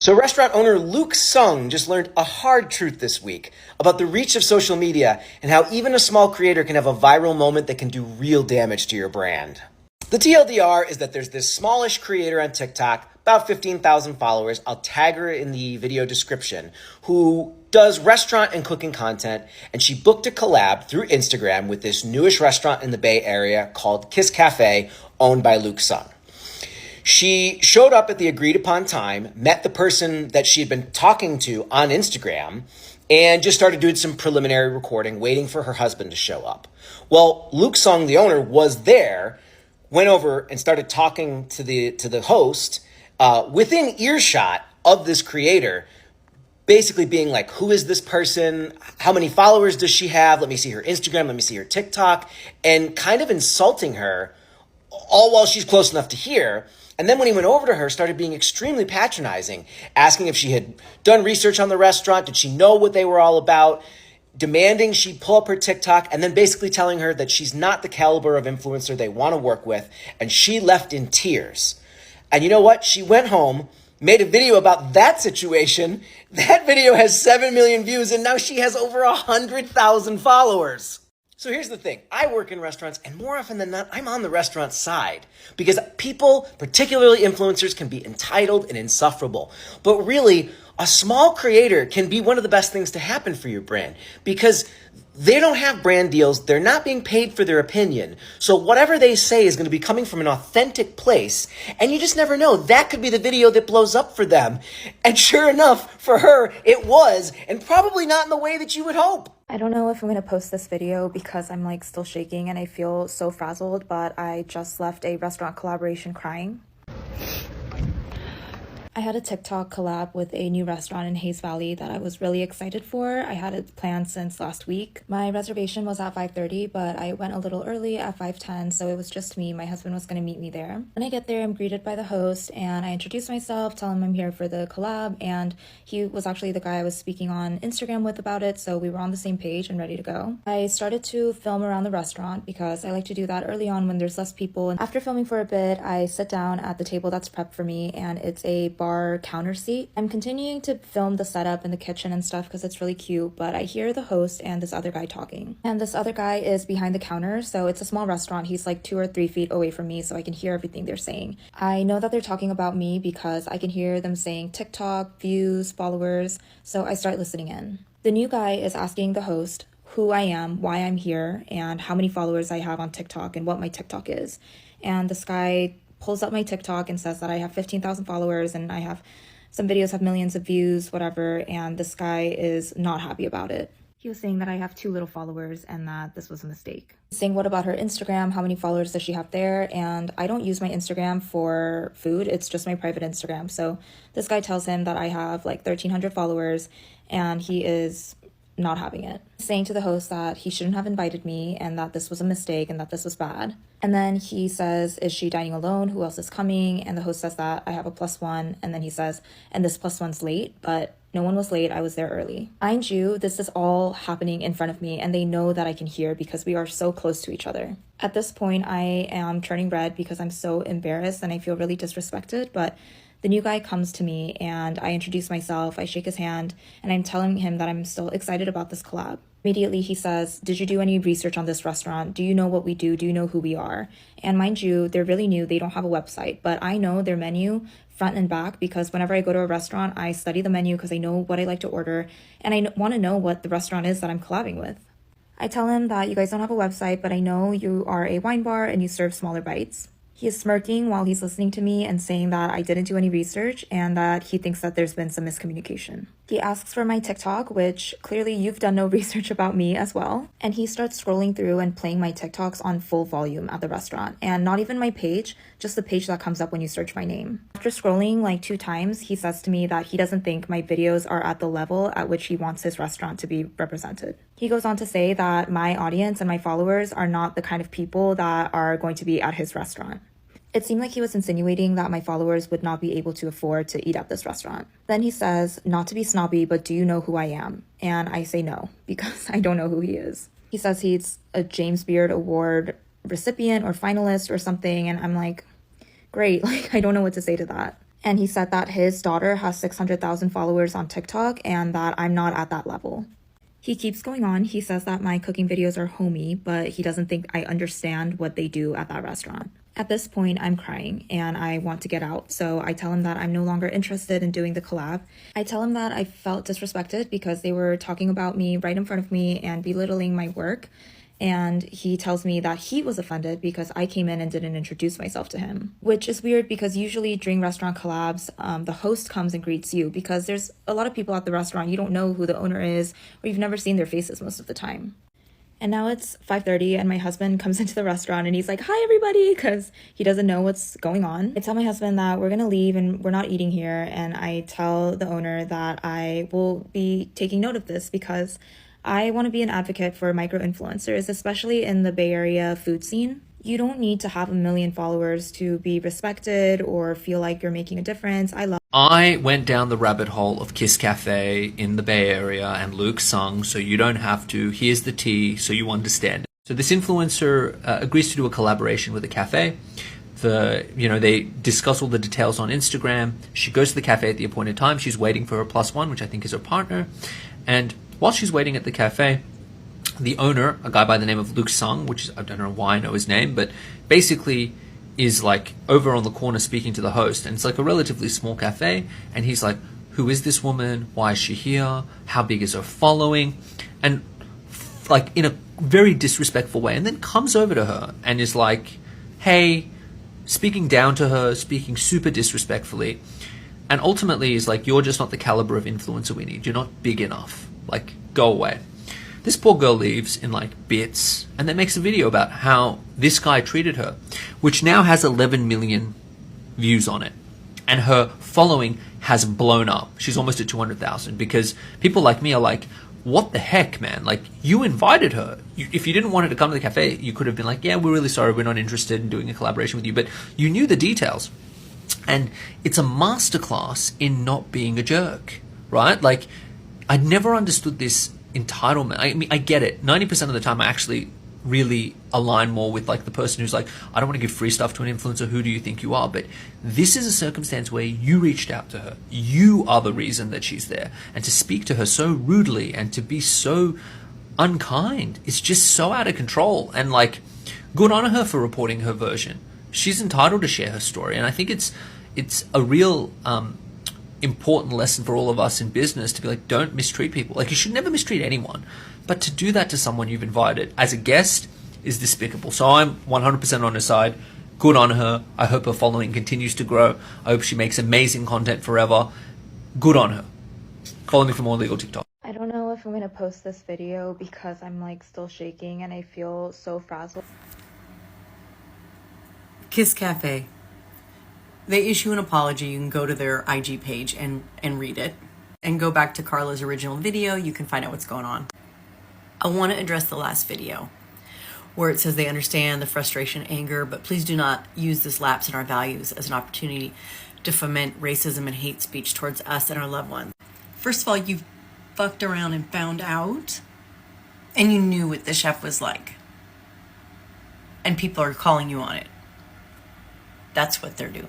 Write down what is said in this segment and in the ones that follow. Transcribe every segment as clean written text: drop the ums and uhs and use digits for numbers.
So restaurant owner Luke Sung just learned a hard truth this week about the reach of social media and how even a small creator can have a viral moment that can do real damage to your brand. The TLDR is that there's this smallish creator on TikTok, about 15,000 followers, I'll tag her in the video description, who does restaurant and cooking content, and she booked a collab through Instagram with this newish restaurant in the Bay Area called Kisscafe, owned by Luke Sung. She showed up at the agreed upon time, met the person that she had been talking to on Instagram, and just started doing some preliminary recording, waiting for her husband to show up. Well, Luke Sung, the owner, was there, went over and started talking to the host within earshot of this creator, basically being like, who is this person? How many followers does she have? Let me see her Instagram. Let me see her TikTok. And kind of insulting her, all while she's close enough to hear. And then when he went over to her, started being extremely patronizing, asking if she had done research on the restaurant, did she know what they were all about, demanding she pull up her TikTok, and then basically telling her that she's not the caliber of influencer they want to work with, and she left in tears. And you know what? She went home, made a video about that situation. That video has 7 million views, and now she has over 100,000 followers. So here's the thing. I work in restaurants, and more often than not, I'm on the restaurant side because people, particularly influencers, can be entitled and insufferable. But really, a small creator can be one of the best things to happen for your brand because they don't have brand deals. They're not being paid for their opinion. So whatever they say is going to be coming from an authentic place. And you just never know. That could be the video that blows up for them. And sure enough, for her, it was. And probably not in the way that you would hope. I don't know if I'm going to post this video because I'm still shaking and I feel so frazzled, but I just left a restaurant collaboration crying. I had a TikTok collab with a new restaurant in Hayes Valley that I was really excited for. I had it planned since last week. My reservation was at 5:30, but I went a little early at 5:10, so it was just me. My husband was going to meet me there. When I get there, I'm greeted by the host, and I introduce myself, tell him I'm here for the collab, and he was actually the guy I was speaking on Instagram with about it, so we were on the same page and ready to go. I started to film around the restaurant because I like to do that early on when there's less people, and after filming for a bit, I sit down at the table that's prepped for me, and it's a bar counter seat. I'm continuing to film the setup in the kitchen and stuff because it's really cute, but I hear the host and this other guy talking. And this other guy is behind the counter, so it's a small restaurant. He's 2 or 3 feet away from me, so I can hear everything they're saying. I know that they're talking about me because I can hear them saying TikTok, views, followers, so I start listening in. The new guy is asking the host who I am, why I'm here, and how many followers I have on TikTok and what my TikTok is. And this guy pulls up my TikTok and says that I have 15,000 followers and I have some videos have millions of views, whatever, and this guy is not happy about it. He was saying that I have too little followers and that this was a mistake. Saying what about her Instagram? How many followers does she have there? And I don't use my Instagram for food. It's just my private Instagram. So this guy tells him that I have 1,300 followers and he is not having it. Saying to the host that he shouldn't have invited me and that this was a mistake and that this was bad. And then he says, is she dining alone? Who else is coming? And the host says that I have a +1. And then he says, and this +1's late, but no one was late. I was there early. Mind you, this is all happening in front of me and they know that I can hear because we are so close to each other. At this point, I am turning red because I'm so embarrassed and I feel really disrespected, but the new guy comes to me and I introduce myself, I shake his hand, and I'm telling him that I'm still excited about this collab. Immediately he says, did you do any research on this restaurant? Do you know what we do? Do you know who we are? And mind you, they're really new. They don't have a website, but I know their menu front and back because whenever I go to a restaurant, I study the menu because I know what I like to order and I want to know what the restaurant is that I'm collabing with. I tell him that you guys don't have a website, but I know you are a wine bar and you serve smaller bites. He is smirking while he's listening to me and saying that I didn't do any research and that he thinks that there's been some miscommunication. He asks for my TikTok, which clearly you've done no research about me as well. And he starts scrolling through and playing my TikToks on full volume at the restaurant. And not even my page, just the page that comes up when you search my name. After scrolling 2 times, he says to me that he doesn't think my videos are at the level at which he wants his restaurant to be represented. He goes on to say that my audience and my followers are not the kind of people that are going to be at his restaurant. It seemed like he was insinuating that my followers would not be able to afford to eat at this restaurant. Then he says, not to be snobby, but do you know who I am? And I say no, because I don't know who he is. He says he's a James Beard Award recipient or finalist or something, and I'm like, great, I don't know what to say to that. And he said that his daughter has 600,000 followers on TikTok and that I'm not at that level. He keeps going on. He says that my cooking videos are homey, but he doesn't think I understand what they do at that restaurant. At this point, I'm crying and I want to get out, so I tell him that I'm no longer interested in doing the collab. I tell him that I felt disrespected because they were talking about me right in front of me and belittling my work. And he tells me that he was offended because I came in and didn't introduce myself to him, which is weird because usually during restaurant collabs, the host comes and greets you because there's a lot of people at the restaurant. You don't know who the owner is or you've never seen their faces most of the time. And now it's 5:30 and my husband comes into the restaurant and he's like, "Hi, everybody," because he doesn't know what's going on. I tell my husband that we're going to leave and we're not eating here. And I tell the owner that I will be taking note of this because I want to be an advocate for micro-influencers, especially in the Bay Area food scene. You don't need to have 1 million followers to be respected or feel like you're making a difference. I went down the rabbit hole of Kiss Cafe in the Bay Area and Luke Sung, so you don't have to. Here's the tea, so you understand. So this influencer agrees to do a collaboration with a cafe. They discuss all the details on Instagram. She goes to the cafe at the appointed time. She's waiting for her plus one, which I think is her partner. And while she's waiting at the cafe, the owner, a guy by the name of Luke Sung, which is, I don't know why I know his name, but basically is like over on the corner speaking to the host. And it's like a relatively small cafe. And he's like, "Who is this woman? Why is she here? How big is her following?" And like in a very disrespectful way. And then comes over to her and is like, "Hey," speaking down to her, speaking super disrespectfully. And ultimately is like, "You're just not the caliber of influencer we need. You're not big enough. Like, go away." This poor girl leaves in like bits and then makes a video about how this guy treated her, which now has 11 million views on it. And her following has blown up. She's almost at 200,000 because people like me are like, "What the heck, man? Like, you invited her. If you didn't want her to come to the cafe, you could have been like, 'Yeah, we're really sorry. We're not interested in doing a collaboration with you.' But you knew the details." And it's a masterclass in not being a jerk, right? Like, I'd never understood this entitlement. I mean, I get it. 90% of the time, I actually really align more with like the person who's like, "I don't want to give free stuff to an influencer. Who do you think you are?" But this is a circumstance where you reached out to her. You are the reason that she's there. And to speak to her so rudely and to be so unkind, it's just so out of control. And like, good on her for reporting her version. She's entitled to share her story. And I think it's a real important lesson for all of us in business to be like, don't mistreat people. Like, you should never mistreat anyone, but to do that to someone you've invited as a guest is despicable. So I'm 100% on her side. Good on her. I hope her following continues to grow. I hope she makes amazing content forever. Good on her. Follow me for more legal TikTok. I don't know if I'm going to post this video because I'm like still shaking and I feel so frazzled. Kiss Cafe. They issue an apology. You can go to their IG page and read it. And go back to Carla's original video. You can find out what's going on. I want to address the last video where it says they understand the frustration, anger, but please do not use this lapse in our values as an opportunity to foment racism and hate speech towards us and our loved ones. First of all, you fucked around and found out, and you knew what the chef was like. And people are calling you on it. That's what they're doing.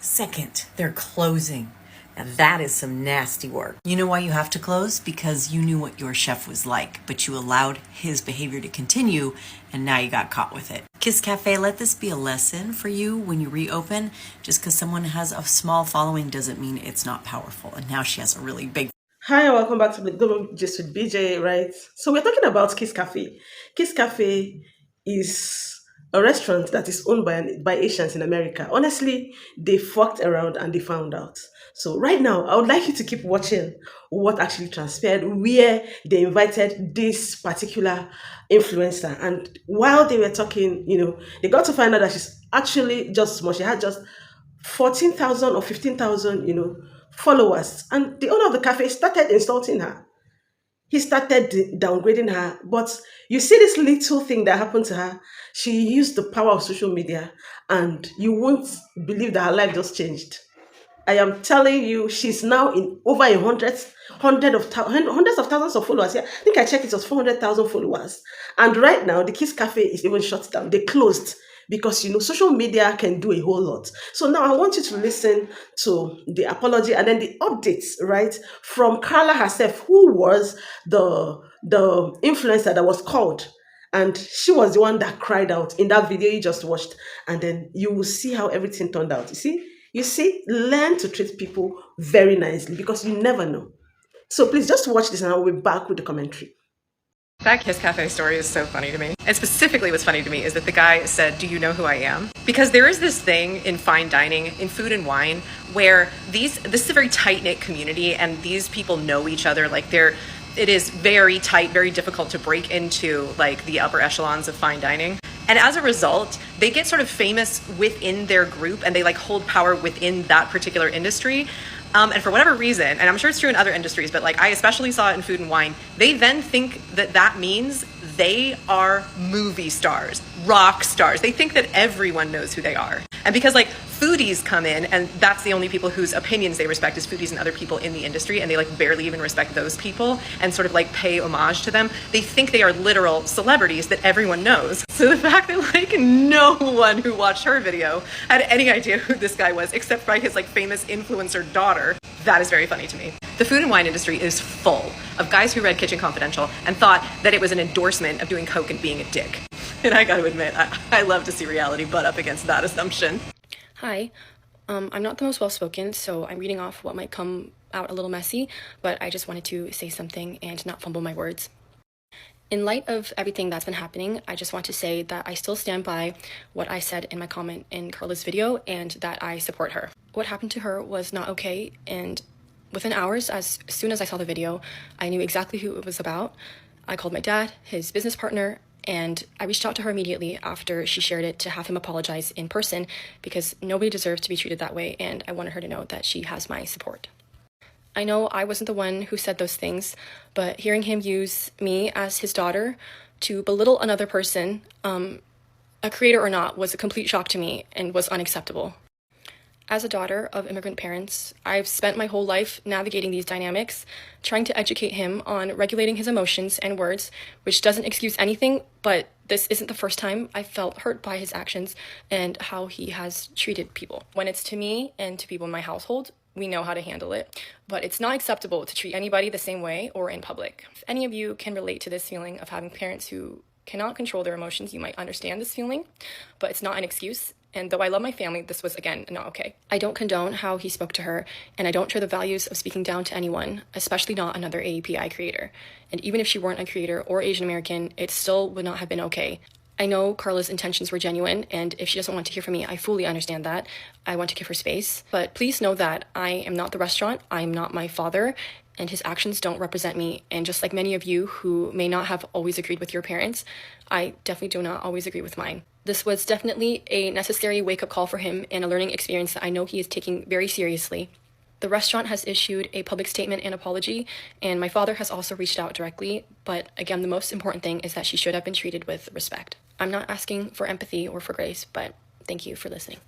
Second, they're closing. Now that is some nasty work. You know why you have to close? Because you knew what your chef was like, but you allowed his behavior to continue, and now you got caught with it. Kiss Cafe, let this be a lesson for you when you reopen. Just because someone has a small following doesn't mean it's not powerful. And now she has a really big. Hi, and welcome back to the Global Gist with BJ, right? So we're talking about Kiss Cafe. Kiss Cafe is a restaurant that is owned by Asians in America. Honestly, they fucked around and they found out. So right now, I would like you to keep watching what actually transpired, where they invited this particular influencer. And while they were talking, they got to find out that she's actually just small. She had just 14,000 or 15,000, followers. And the owner of the cafe started insulting her. He started downgrading her. But you see this little thing that happened to her. She used the power of social media, and you won't believe that her life just changed. I am telling you, she's now in over hundreds of thousands of followers. Yeah, I think I checked, it was 400,000 followers. And right now, the Kiss Cafe is even shut down. They closed because social media can do a whole lot. So now I want you to listen to the apology and then the updates, right, from Carla herself, who was the influencer that was called. And she was the one that cried out in that video you just watched. And then you will see how everything turned out. You see, learn to treat people very nicely because you never know. So please just watch this and I'll be back with the commentary. That Kiss Cafe story is so funny to me. And specifically what's funny to me is that the guy said, "Do you know who I am?" Because there is this thing in fine dining, in food and wine, where this is a very tight-knit community and these people know each other. Like it is very tight, very difficult to break into like the upper echelons of fine dining. And as a result, they get sort of famous within their group and they like hold power within that particular industry. And for whatever reason, and I'm sure it's true in other industries, but like I especially saw it in food and wine, they then think that that means they are movie stars, rock stars. They think that everyone knows who they are. And because like foodies come in and that's the only people whose opinions they respect is foodies and other people in the industry, and they like barely even respect those people and sort of like pay homage to them. They think they are literal celebrities that everyone knows. So the fact that like no one who watched her video had any idea who this guy was except by his like famous influencer daughter, that is very funny to me. The food and wine industry is full of guys who read Kitchen Confidential and thought that it was an endorsement of doing coke and being a dick. And I gotta admit, I love to see reality butt up against that assumption. Hi, I'm not the most well-spoken, so I'm reading off what might come out a little messy, but I just wanted to say something and not fumble my words. In light of everything that's been happening, I just want to say that I still stand by what I said in my comment in Carla's video and that I support her. What happened to her was not okay, and within hours, as soon as I saw the video, I knew exactly who it was about. I called my dad, his business partner, and I reached out to her immediately after she shared it to have him apologize in person because nobody deserves to be treated that way, and I wanted her to know that she has my support. I know I wasn't the one who said those things, but hearing him use me as his daughter to belittle another person, a creator or not, was a complete shock to me and was unacceptable. As a daughter of immigrant parents, I've spent my whole life navigating these dynamics, trying to educate him on regulating his emotions and words, which doesn't excuse anything, but this isn't the first time I felt hurt by his actions and how he has treated people. When it's to me and to people in my household, we know how to handle it, but it's not acceptable to treat anybody the same way or in public. If any of you can relate to this feeling of having parents who cannot control their emotions, you might understand this feeling, but it's not an excuse. And though I love my family, this was, again, not okay. I don't condone how he spoke to her, and I don't share the values of speaking down to anyone, especially not another AAPI creator. And even if she weren't a creator or Asian American, it still would not have been okay. I know Carla's intentions were genuine, and if she doesn't want to hear from me, I fully understand that. I want to give her space. But please know that I am not the restaurant, I am not my father, and his actions don't represent me. And just like many of you who may not have always agreed with your parents, I definitely do not always agree with mine. This was definitely a necessary wake-up call for him and a learning experience that I know he is taking very seriously. The restaurant has issued a public statement and apology, and my father has also reached out directly, but again, the most important thing is that she should have been treated with respect. I'm not asking for empathy or for grace, but thank you for listening.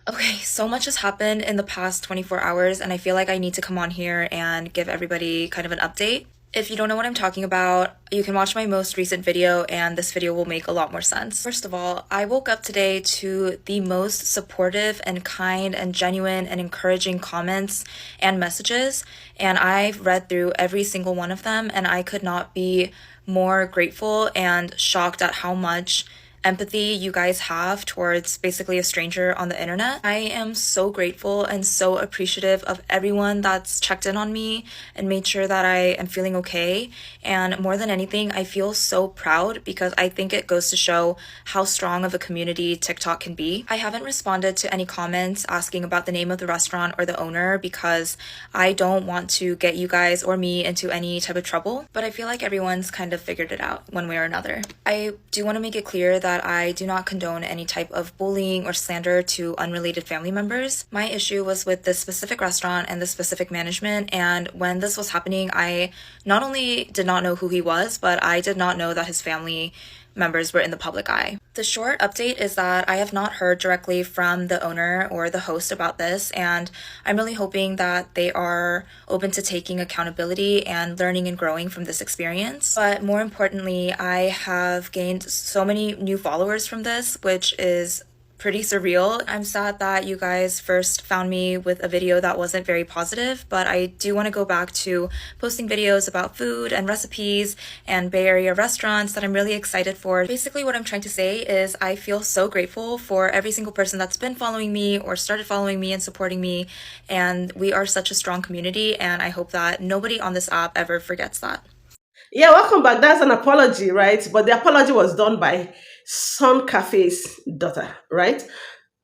Okay, so much has happened in the past 24 hours, and I feel like I need to come on here and give everybody kind of an update. If you don't know what I'm talking about, you can watch my most recent video and this video will make a lot more sense. First of all, I woke up today to the most supportive and kind and genuine and encouraging comments and messages, and I've read through every single one of them, and I could not be more grateful and shocked at how much empathy you guys have towards basically a stranger on the internet. I am so grateful and so appreciative of everyone that's checked in on me and made sure that I am feeling okay. And more than anything, I feel so proud because I think it goes to show how strong of a community TikTok can be. I haven't responded to any comments asking about the name of the restaurant or the owner because I don't want to get you guys or me into any type of trouble, but I feel like everyone's kind of figured it out one way or another. I do want to make it clear that I do not condone any type of bullying or slander to unrelated family members. My issue was with this specific restaurant and the specific management, and when this was happening, I not only did not know who he was, but I did not know that his family members were in the public eye. The short update is that I have not heard directly from the owner or the host about this, and I'm really hoping that they are open to taking accountability and learning and growing from this experience. But more importantly, I have gained so many new followers from this, which is pretty surreal. I'm sad that you guys first found me with a video that wasn't very positive, but I do want to go back to posting videos about food and recipes and Bay Area restaurants that I'm really excited for. Basically, what I'm trying to say is I feel so grateful for every single person that's been following me or started following me and supporting me, and we are such a strong community, and I hope that nobody on this app ever forgets that. Yeah, welcome back. That's an apology, right? But the apology was done by Sun Cafe's daughter, right?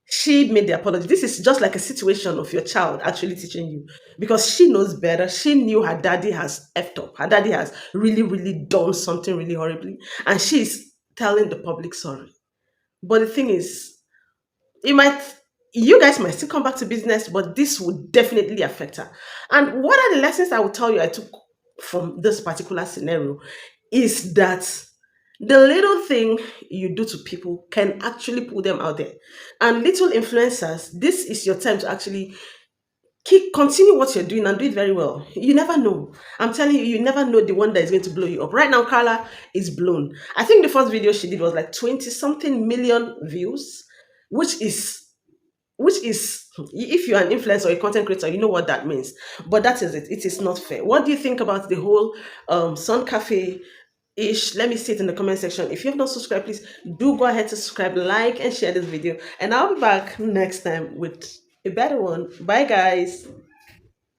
She made the apology. This is just like a situation of your child actually teaching you because she knows better. She knew her daddy has effed up. Her daddy has really, really done something really horribly. And she's telling the public sorry. But the thing is, it might you guys might still come back to business, but this would definitely affect her. And what are the lessons I would tell you I took from this particular scenario is that the little thing you do to people can actually pull them out there. And little influencers, this is your time to actually continue what you're doing and do it very well. You never know. I'm telling you, you never know the one that is going to blow you up. Right now, Carla is blown. I think the first video she did was like 20 something million views, which is if you're an influencer or a content creator, you know what that means. But that is it. It is not fair. What do you think about the whole Sun Cafe ish? Let me see it in the comment section. If you have not subscribed, please do go ahead to subscribe, like, and share this video. And I'll be back next time with a better one. Bye, guys.